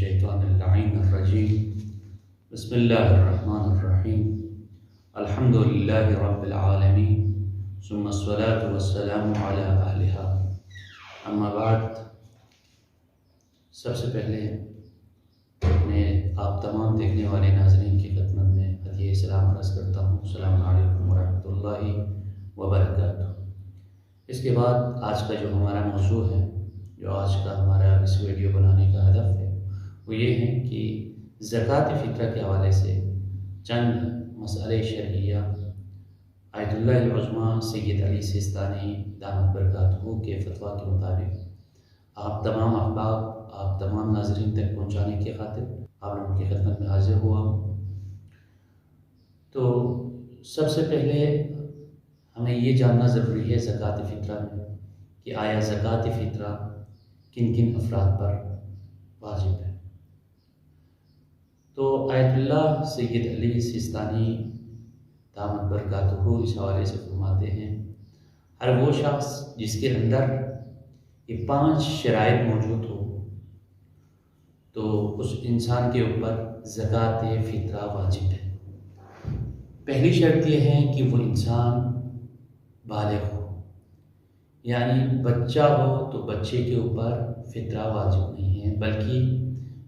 الشیطان اللعین الرجیم بسم اللہ الرحمن الرحیم الحمد للہ رب العالمین ثم الصلاة والسلام علی اہلہا اما بعد۔ سب سے پہلے میں آپ تمام دیکھنے والے ناظرین کی خدمت میں ہدیہ سلام عرض کرتا ہوں۔ السلام علیکم ورحمۃ اللہ وبرکاتہ۔ اس کے بعد آج کا جو ہمارا موضوع ہے، جو آج کا ہمارا اس ویڈیو بنانے کا ہدف ہے، وہ یہ ہے کہ زکوٰۃ فطرہ کے حوالے سے چند مسئلے شرعیہ آیت اللہ العظمیٰ سید علی سیستانی دامت برکاتہ کے فتویٰ کے مطابق آپ تمام احباب، آپ تمام ناظرین تک پہنچانے کی خاطر آپ لوگوں کی خدمت میں حاضر ہوا ہوں۔ تو سب سے پہلے ہمیں یہ جاننا ضروری ہے زکوٰۃ فطرہ میں کہ آیا زکوٰۃ فطرہ کن کن افراد پر واجب ہے۔ تو آیت اللہ سید علی سیستانی دامت برکاتہ اس حوالے سے فرماتے ہیں، ہر وہ شخص جس کے اندر یہ 5 شرائط موجود ہو تو اس انسان کے اوپر زکوٰۃ فطرہ واجب ہے۔ پہلی شرط یہ ہے کہ وہ انسان بالغ ہو، یعنی بچہ ہو تو بچے کے اوپر فطرہ واجب نہیں ہے، بلکہ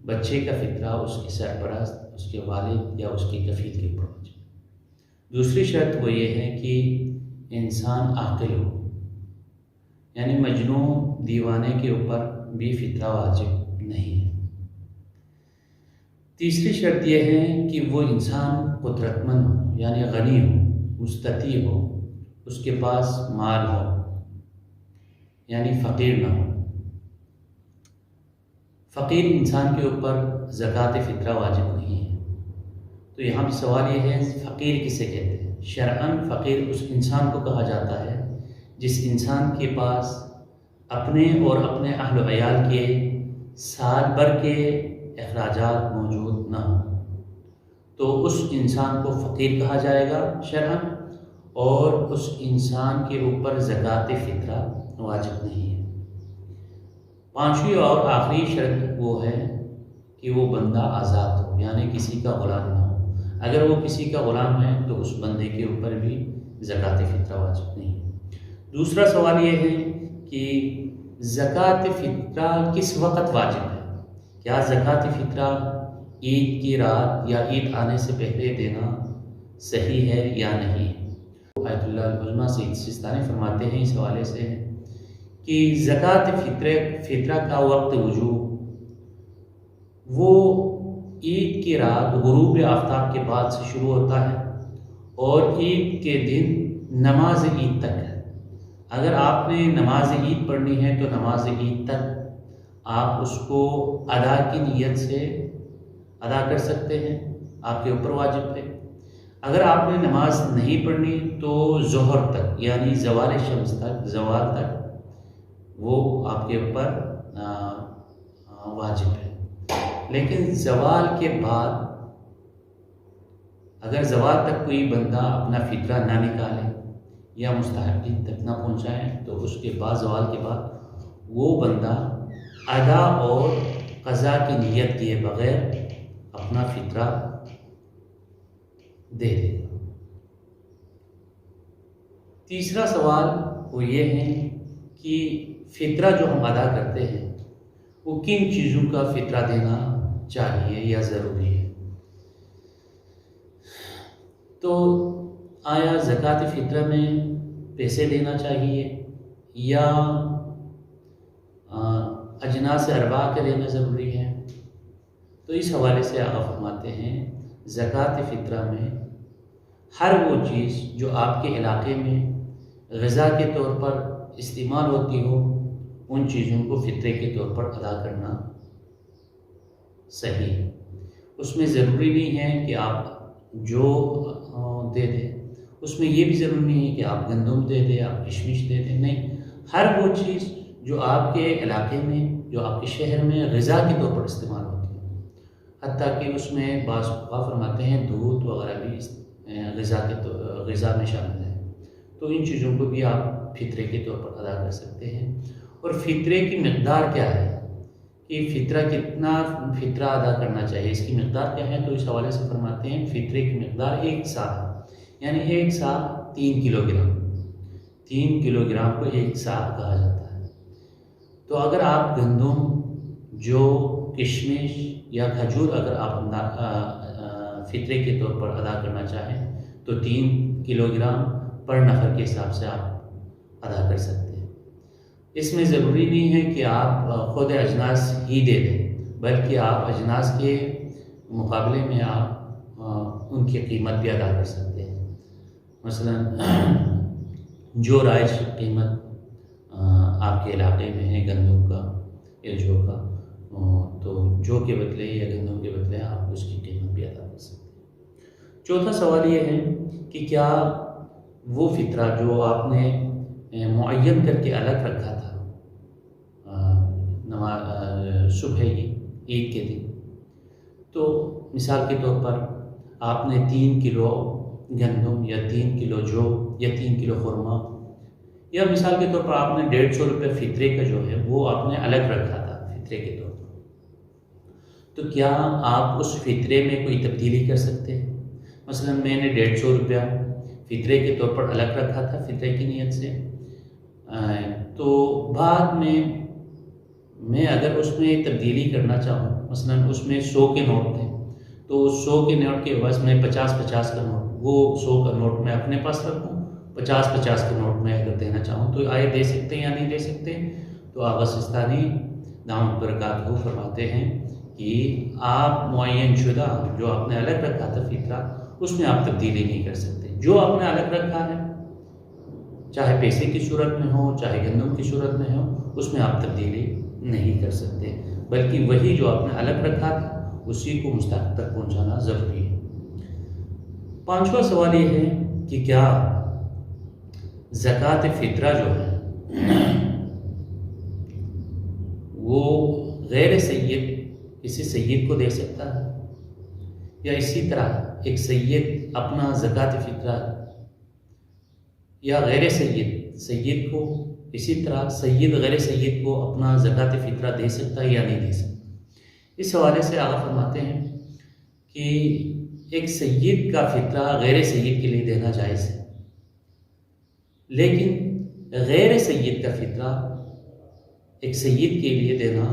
بچے کا فطرہ اس کے سرپرست، اس کے والد یا اس کے کفیل کے اوپر واجب ہے۔ دوسری شرط وہ یہ ہے کہ انسان عاقل ہو، یعنی مجنون دیوانے کے اوپر بھی فطرہ واجب نہیں ہے۔ تیسری شرط یہ ہے کہ وہ انسان قدرت مند ہو، یعنی غنی ہو، مستطیع ہو، اس کے پاس مال ہو، یعنی فقیر نہ ہو۔ فقیر انسان کے اوپر زکوٰۃ فطرہ واجب نہیں ہے۔ تو یہاں پہ سوال یہ ہے فقیر کسے کہتے ہیں؟ شرعاً فقیر اس انسان کو کہا جاتا ہے جس انسان کے پاس اپنے اور اپنے اہل و عیال کے سال بھر کے اخراجات موجود نہ ہوں، تو اس انسان کو فقیر کہا جائے گا شرعاً، اور اس انسان کے اوپر زکوٰۃ فطرہ واجب نہیں ہے۔ پانچویں اور آخری شرط وہ ہے کہ وہ بندہ آزاد ہو، یعنی کسی کا غلام نہ ہو۔ اگر وہ کسی کا غلام ہے تو اس بندے کے اوپر بھی زکوٰۃ فطرہ واجب نہیں ہے۔ دوسرا سوال یہ ہے کہ زکوٰۃ فطرہ کس وقت واجب ہے؟ کیا زکوٰۃ فطرہ عید کی رات یا عید آنے سے پہلے دینا صحیح ہے یا نہیں؟ آیت اللہ العظمیٰ سید سیستانی فرماتے ہیں اس حوالے سے کہ زکوٰۃ فطرہ کا وقت وجوب وہ عید کی رات غروب آفتاب کے بعد سے شروع ہوتا ہے اور عید کے دن نماز عید تک ہے۔ اگر آپ نے نماز عید پڑھنی ہے تو نماز عید تک آپ اس کو ادا کی نیت سے ادا کر سکتے ہیں، آپ کے اوپر واجب ہے۔ اگر آپ نے نماز نہیں پڑھنی تو ظہر تک، یعنی زوال شمس تک، زوال تک وہ آپ کے اوپر واجب ہے۔ لیکن زوال کے بعد اگر زوال تک کوئی بندہ اپنا فطرہ نہ نکالے یا مستحقین تک نہ پہنچائے تو اس کے بعد زوال کے بعد وہ بندہ ادا اور قضا کی نیت کیے بغیر اپنا فطرہ دے دے گا۔ تیسرا سوال وہ یہ ہے کہ فطرہ جو ہم ادا کرتے ہیں وہ کن چیزوں کا فطرہ دینا چاہیے یا ضروری ہے؟ تو آیا زکوٰۃ فطرہ میں پیسے دینا چاہیے یا اجناس ارباح کے دینا ضروری ہے؟ تو اس حوالے سے آقا فرماتے ہیں زکوٰۃ فطرہ میں ہر وہ چیز جو آپ کے علاقے میں غذا کے طور پر استعمال ہوتی ہو، ان چیزوں کو فطرے کے طور پر ادا کرنا صحیح ہے۔ اس میں ضروری نہیں ہے کہ آپ جو دے دیں، اس میں یہ بھی ضروری نہیں ہے کہ آپ گندم دے دیں، آپ کشمش دے دیں، نہیں، ہر وہ چیز جو آپ کے علاقے میں، جو آپ کے شہر میں غذا کے طور پر استعمال ہوتی ہے، حتیٰ کہ اس میں بعض اوقات فرماتے ہیں دودھ وغیرہ بھی غذا میں شامل ہے، تو ان چیزوں کو بھی آپ فطرے کے طور پر ادا کر سکتے ہیں۔ اور فطرے کی مقدار کیا ہے؟ کہ فطرہ کتنا فطرہ ادا کرنا چاہیے، اس کی مقدار کیا ہے، تو اس حوالے سے فرماتے ہیں فطرے کی مقدار 1 سا، یعنی 1 سا 3 کلو گرام، 3 کلو گرام کو 1 سا کہا جاتا ہے۔ تو اگر آپ گندم، جو کشمش یا کھجور اگر آپ فطرے کے طور پر ادا کرنا چاہیں تو 3 کلو گرام پر نفر کے حساب سے آپ ادا کر سکتے ہیں۔ اس میں ضروری نہیں ہے کہ آپ خود اجناس ہی دے دیں، بلکہ آپ اجناس کے مقابلے میں آپ ان کی قیمت بھی ادا کر سکتے ہیں۔ مثلا جو رائج قیمت آپ کے علاقے میں ہے گندم کا یا جو کا، تو جو کے بدلے یا گندم کے بدلے آپ اس کی قیمت بھی ادا کر سکتے ہیں۔ چوتھا سوال یہ ہے کہ کیا وہ فطرہ جو آپ نے معین کر کے الگ رکھا تھا صبح عید کے دن، تو مثال کے طور پر آپ نے 3 کلو گندم یا 3 کلو جو یا 3 کلو خرما، یا مثال کے طور پر آپ نے 150 روپے فطرے کا جو ہے وہ آپ نے الگ رکھا تھا فطرے کے طور پر، تو کیا آپ اس فطرے میں کوئی تبدیلی کر سکتے ہیں؟ مثلا میں نے 150 روپیہ فطرے کے طور پر الگ رکھا تھا فطرے کی نیت سے، تو بعد میں اگر اس میں تبدیلی کرنا چاہوں، مثلا اس میں 100 کے نوٹ تھے، تو 100 کے نوٹ کے عوض میں 50-50 کا نوٹ، وہ 100 کا نوٹ میں اپنے پاس رکھوں، 50-50 کا نوٹ میں اگر دینا چاہوں تو آئے دے سکتے ہیں یا نہیں دے سکتے؟ تو آغا سستانی دامت برکاتہ فرماتے ہیں کہ آپ معین شدہ جو آپ نے الگ رکھا تھا فطرہ، اس میں آپ تبدیلی نہیں کر سکتے۔ جو آپ نے الگ رکھا ہے، چاہے پیسے کی صورت میں ہو چاہے گندم کی صورت میں ہو، اس میں آپ تبدیلی نہیں کر سکتے، بلکہ وہی جو آپ نے الگ رکھا تھا اسی کو مستحق تک پہنچانا ضروری ہے۔ 5واں سوال یہ ہے کہ کیا زکوٰۃ فطرہ جو ہے وہ غیر سید کسی سید کو دے سکتا ہے، یا اسی طرح ایک سید اپنا زکوٰۃ فطرہ یا غیر سید کو اسی طرح سید غیر سید کو اپنا زکوٰۃ فطرہ دے سکتا ہے یا نہیں دے سکتا؟ اس حوالے سے آقا فرماتے ہیں کہ ایک سید کا فطرہ غیر سید کے لیے دینا جائز ہے، لیکن غیر سید کا فطرہ ایک سید کے لیے دینا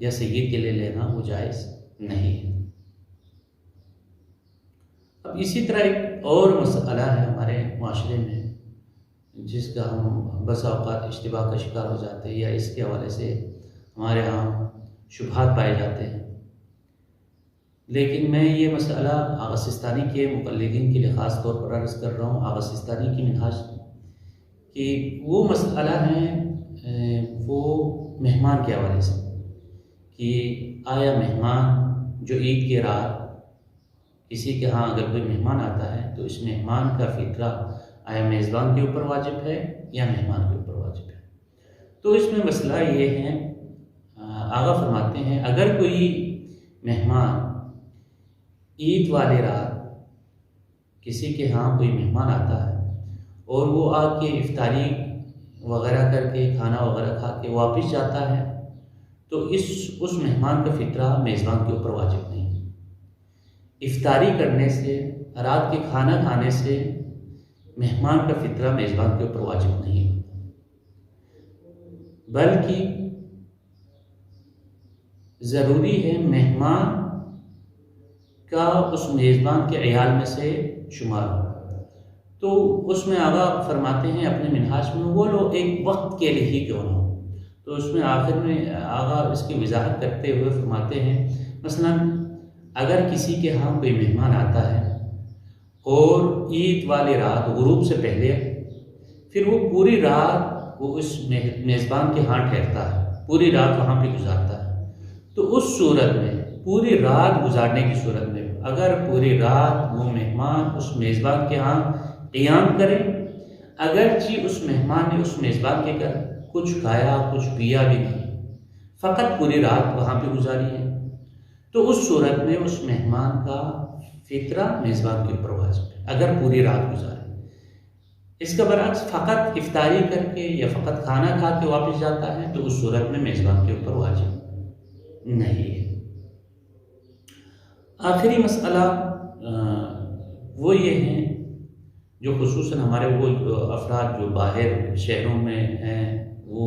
یا سید کے لیے لینا وہ جائز نہیں ہے۔ اب اسی طرح ایک اور مسئلہ ہے ہمارے معاشرے میں جس کا ہم بس اوقات اشتباہ کا شکار ہو جاتے ہیں، یا اس کے حوالے سے ہمارے ہاں شبہات پائے جاتے ہیں، لیکن میں یہ مسئلہ آغا سستانی کے مقلدین کے لیے خاص طور پر عرض کر رہا ہوں، آغا سستانی کی منہاج، کہ وہ مسئلہ ہے وہ مہمان کے حوالے سے، کہ آیا مہمان جو عید کے رات کسی کے ہاں اگر کوئی مہمان آتا ہے تو اس مہمان کا فطرہ آیا میزبان کے اوپر واجب ہے یا مہمان کے اوپر واجب ہے؟ تو اس میں مسئلہ یہ ہے، آغا فرماتے ہیں اگر کوئی مہمان عید والے رات کسی کے ہاں کوئی مہمان آتا ہے اور وہ آ کے افطاری وغیرہ کر کے کھانا وغیرہ کھا کے واپس جاتا ہے، تو اس مہمان کا فطرہ میزبان کے اوپر واجب نہیں ہے۔ افطاری کرنے سے، رات کے کھانا کھانے سے مہمان کا فطرہ میزبان کے اوپر واجب نہیں ہوتا، بلکہ ضروری ہے مہمان کا اس میزبان کے عیال میں سے شمار ہو۔ تو اس میں آغا فرماتے ہیں اپنے منہاج میں وہ لوگ ایک وقت کے لیے ہی کیوں نہ ہو، تو اس میں آخر میں آغا اس کی وضاحت کرتے ہوئے فرماتے ہیں مثلا اگر کسی کے ہاں کوئی مہمان آتا ہے اور عید والی رات غروب سے پہلے پھر وہ پوری رات وہ اس میزبان کے ہاں ٹھہرتا ہے، پوری رات وہاں پہ گزارتا ہے، تو اس صورت میں پوری رات گزارنے کی صورت میں اگر پوری رات وہ مہمان اس میزبان کے ہاں قیام کرے، اگرچہ اس مہمان نے اس میزبان کے گھر کچھ کھایا کچھ پیا بھی نہیں، فقط پوری رات وہاں پہ گزاری ہے، تو اس صورت میں اس مہمان کا فطرہ میزبان کے اوپر واجب ہے اگر پوری رات گزارے۔ اس کا برعکس فقط افطاری کر کے یا فقط کھانا کھا کے واپس جاتا ہے تو اس صورت میں میزبان کے اوپر واجب نہیں ہے۔ آخری مسئلہ وہ یہ ہیں جو خصوصاً ہمارے وہ افراد جو باہر شہروں میں ہیں، وہ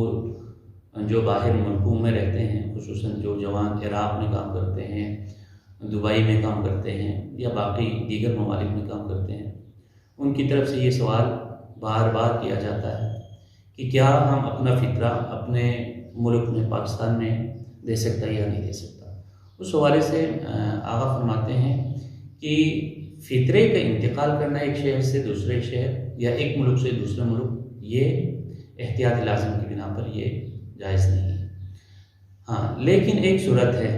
جو باہر ملکوں میں رہتے ہیں، خصوصاً جو جوان عراق میں کام کرتے ہیں، دبئی میں کام کرتے ہیں یا باقی دیگر ممالک میں کام کرتے ہیں، ان کی طرف سے یہ سوال بار بار کیا جاتا ہے کہ کیا ہم اپنا فطرہ اپنے ملک میں پاکستان میں دے سکتا ہے یا نہیں دے سکتا۔ اس حوالے سے آغا فرماتے ہیں کہ فطرے کا انتقال کرنا ایک شہر سے دوسرے شہر یا ایک ملک سے دوسرے ملک، یہ احتیاط لازم کی بنا پر یہ جائز نہیں ہے۔ ہاں، لیکن ایک صورت ہے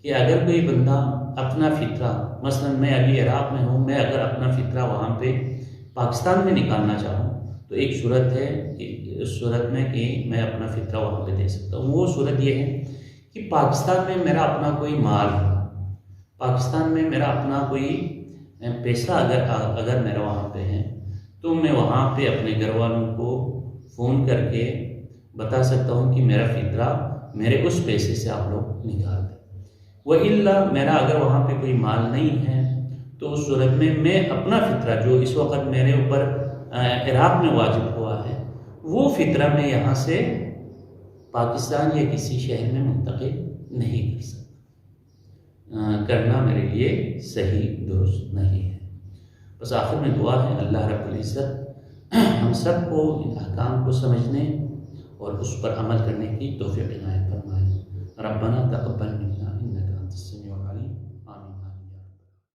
کہ اگر کوئی بندہ اپنا فطرہ، مثلا میں ابھی عراق میں ہوں، میں اگر اپنا فطرہ وہاں پہ پاکستان میں نکالنا چاہوں تو ایک صورت ہے کہ اس صورت میں کہ میں اپنا فطرہ وہاں پہ دے سکتا ہوں۔ وہ صورت یہ ہے کہ پاکستان میں میرا اپنا کوئی مال ہے، پاکستان میں میرا اپنا کوئی پیسہ اگر میرا وہاں پہ ہے تو میں وہاں پہ اپنے گھر والوں کو فون کر کے بتا سکتا ہوں کہ میرا فطرہ میرے اس پیسے سے آپ لوگ نکال دیں۔ وَإِلَّا میرا اگر وہاں پہ کوئی مال نہیں ہے تو اس صورت میں اپنا فطرہ جو اس وقت میرے اوپر عراق میں واجب ہوا ہے، وہ فطرہ میں یہاں سے پاکستان یا کسی شہر میں منتقل نہیں کر سکتا۔ کرنا میرے لیے صحیح درست نہیں ہے۔ بس آخر میں دعا ہے اللہ رب العزت ہم سب کو ان احکام کو سمجھنے اور اس پر عمل کرنے کی توفیق عنایت فرمائے۔ ربنا تقبل منا